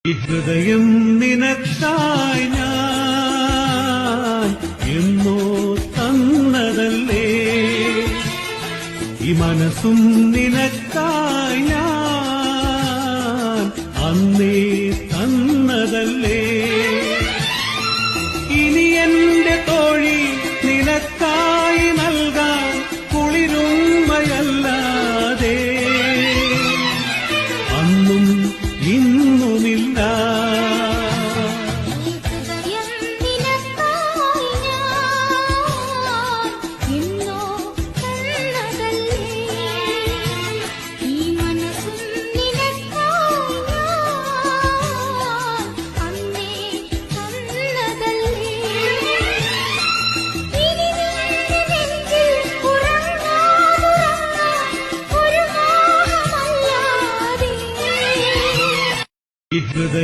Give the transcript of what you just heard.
ഹൃദയം നിനക്കായി ഞാൻ എന്നോ തന്നതല്ലേ, ഈ മനസ്സും നിനക്കായി ഞാൻ അന്നേ തന്നതല്ലേ. ഇനി എന്റെ തോഴി നിനക്കായി നൽകാൻ കുളിരുമ്മയല്ലാതെ അന്നും ഇന്നുമില്ല. ഹൃദയ